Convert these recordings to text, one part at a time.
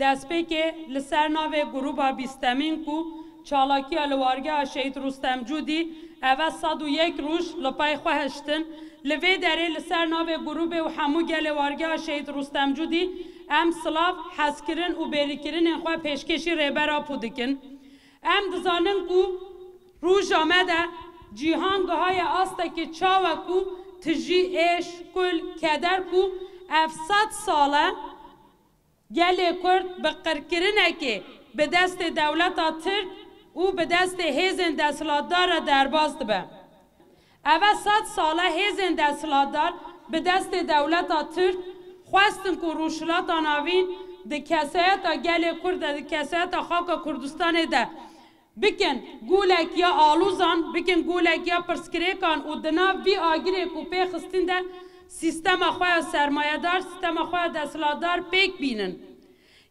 دست به که لسر ناوه گروبا بیستمین کو چالاکی الوارگه شهید رستم جودی اوه 101 روش لپای خواهشتن لوی داره لسر ناوه گروب و همو گل وارگه شهید رستم جودی ام سلاف حس کرن و بری کرن انخواه پیشکشی ریبرا پودکن ام دزانن کو روش آمده جیهان گهای آسته که چاوه کو تجی ایش کل کدر کو 700 ساله گل کرد به قرکرنه که به دست دولت ترک و به دست هیزن دستلاتدار درباز به. اول 100 ساله هیزن دستلاتدار به دست دولت ترک خواستن که روشلات آناوین ده کسایت گل کرد ده کسایت خاک کردستان ده بکن گولک یا آلوزان بکن گولک یا پرسکریکان و دنا وی آگیره کو پیخستین ده سیستم خواه سرمایه دار سیستم خواه دستلاتدار پیک بینن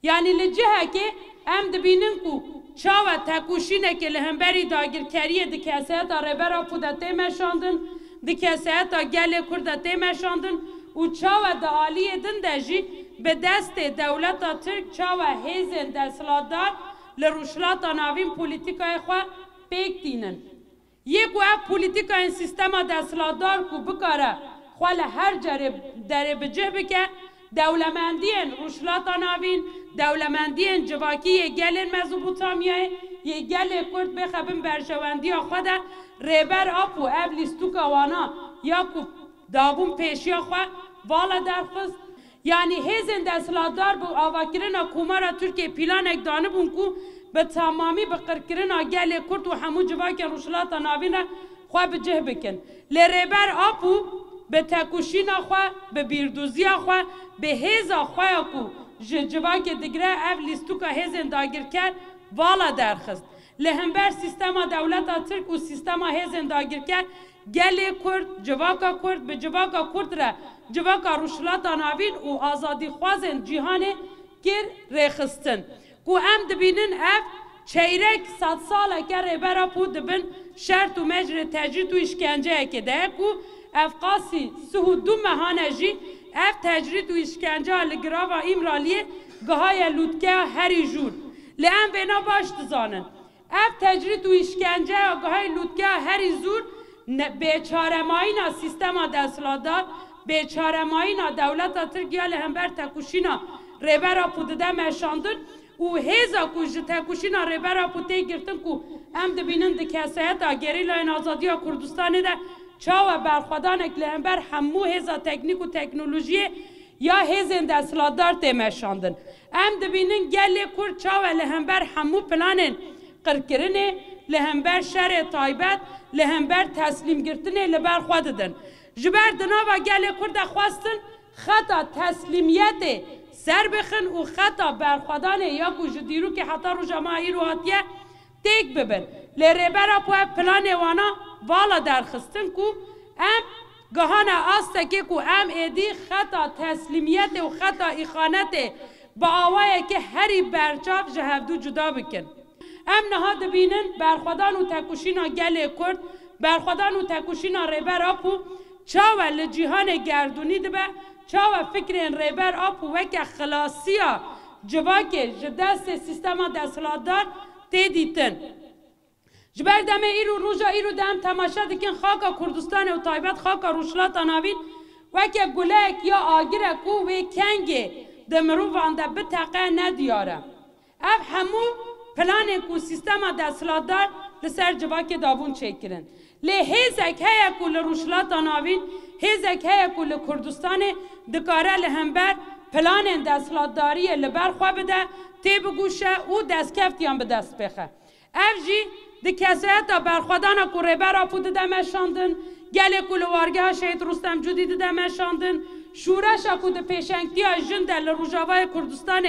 یعنی لجهه که ام دبینن کو چاوه تکوشینه که لهمبری داگیرکریه ده کسایت ریبرا پودته مشاندن ده کسایت گل کردته مشاندن و چاوه ده آلیه دن دجی به دست دولت ترک چاوه هیزن دستلاتدار لروشلات ناوین پولیتیکای خواه پیک دینن یک و اف پولیتیکای سیستم دستلاتدار کو بکاره خواه هر جره دره بجه بکه دولمندین روشلات ناوین دولمندین جواکی گلن مزوبوتامیه یه گل کرد بخبن برشواندی خود ریبر آپو او لیستوک وانا یا کو دابون پیشی خواه والا درخست یعنی هیزن دستلاتدار بو آواکرین کومارا ترکیه پیلان اکدانه بون کو به تمامی به قرکرین گل کرد و همو جواکی روشلات ناوین خواه بجه بکن لریبر آپو به تکوشین خواه به بیردوزی خواه به هیزا خواه کو جواک دگره او لیستوکا هیزن داگیر کرد والا درخست لهمبر سیستم دولت ترک و سیستم هیزن داگیر کرد گل کرد جواکا کرد به جواکا کرد را جواکا روشلات ناوین و آزادی خوازن جیهان گر ریخستن کو ام دبینن اف چیرک 100 ساله که ریبرا پود دبن شرط و مجر تجرید و اشکنجه که ده کو افقاسی سهو دو مهانه جی اف تجرید و اشکنجه لگراوا ایمرالیه گهای لودکه هری جور لئن وینا باش دزانن اف تجرید و اشکنجه گهای لودکه هری زور بیچارمایینا سیستم دستلاتدار بیچارمایینا دولت ترکیه لهمبر تکوشینا ریبرا پودده مشاندن و هیزا کوج تکوشینا ریبرا پوده گرتن کو ام دبینن ده کسایت گریلای آزادی کردستان ده چاو برخوادانک لهمبر همو هزا تکنیک و تکنولوژی یا هزن دستلاتدار تمشاندن ام دبینن گل کرد چاو لهمبر همو پلانن قرکرنه لهمبر شر تایبت لهمبر تسلیم گرتنه لبر خوددن جبر دناوا گل کرد خواستن خطا تسلیمیت سر بخن و خطا برخوادانه یا کو جدیرو که حتی رو جماعی رو هاتیه تیک ببن لریبرا پو پلان وانا والا درخستن کو ام گهانه آسته که کو ام ایدی خطا تسلیمیت و خطا اخانت با آوائه که هری برچاف جهودو جدا بکن ام نهاد بینن برخودان و تکوشینا گل کرد برخودان و تکوشینا ریبر آپو چاوه لجیهان گردونی دبه چاوه فکرین ریبر آپو وکه خلاصیا جواکه جدست سیستم دستلاتدار تیدیتن جبر دمه ایرو روژا ایرو دم تماشا دکن خاکا کردستان و تایبت خاکا روشلات ناوین وکه گلک یا آگره کو و کنگه دمرو وانده بتقه ندیاره اف همو پلان کو سیستم دستلاتدار لسر جواک دابون چکرن لی هیزک هیا کو لروشلات ناوین هیزک هیا کو لکردستان دکاره لهمبر پلان دستلاتداری لبر خواه بده تی بگوشه او دست کفتیان به دست بخه اف جی ده کسایت برخوادان کو ریبرا پوده دمشاندن گل کلوارگه شهید رستم جودی دمشاندن شورش کو ده پیشنگتی جنده لروجاوای کردستان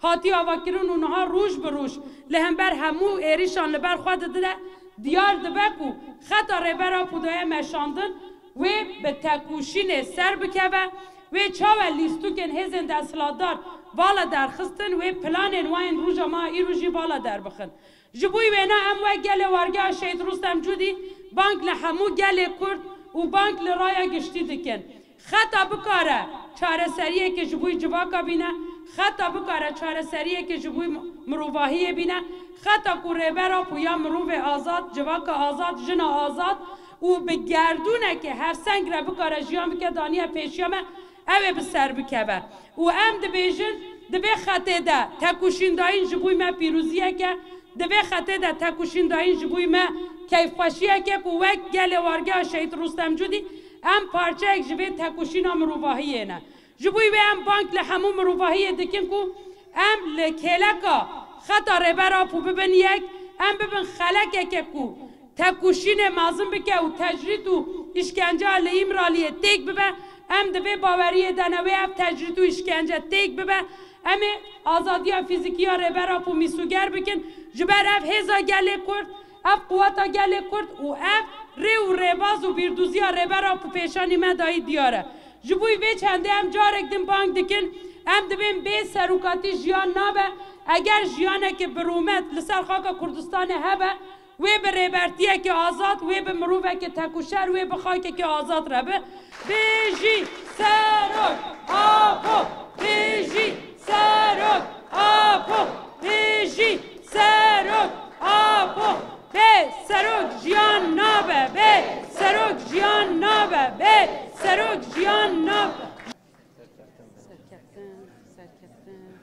هاتی آواکرون اونها روش بروش لهمبر همو ایریشان لبر خواد ده دیار دبکو خطا ریبرا پوده مشاندن و به تکوشین سر بکوه و چاوه لیستوکن هزن دستلاتدار والا درخستن و پلانن واین روژا ما ای روژی والا در بخن جبوی وینا ام و گل وارگه شهید رستم جودی بانک لحمو گل کرد و بانک لرایا گشتی دکن خطا بکاره چاره سریه که جبوی جواکا بینه خطا بکاره چاره سریه که جبوی مروواهی بینه خطا کو ریبرا پویا مروو آزاد جواک آزاد جنا آزاد و به گردونه که هر سنگ را بکاره جیان بکه دانیه پیشیامه اوه بسر بکه و ام دبیجن دبی خطه ده تکوشین داین جبوی ما پیروزیه که دبی خطه ده تکوشین داین جبوی ما کیف خوشیه که وک گل وارگه شهید رستم جودی ام پارچه اک جبی تکوشین مروواهیه نه جبوی به ام بانک لحمو مروواهیه دکن کو ام لکلکا خطا ربرا پو ببن یک ام ببن خلکه که کو تکوشین مازم بکه و تجرید و اشکنجه لیم رالیه تیک ببه ام دبی باوریه دنوی اف تجرید و اشکنجه تیک ببه ام آزادی فیزیکی ها ربرا پو میسوگر بکن جبر اف هزا گله کرد اف قوتا گله کرد و اف ری و ریباز و بیردوزی ها ربرا پو پیشانی من دایی دیاره جبوی به چنده هم جارک دن بانک دکن ام دبیم به سروکاتی جیان نابه اگر جیانه که برومت لسر خاک کردستان هبه و به ریبرتیه که آزاد و به مروبه که تکوشر و به خاک که آزاد ربه بیجی سروک آپو بیجی سروک آپو بیجی سروک آپو به سروک جیان نابه به سروک جیان نابه به سروک جیان نابه سرکتن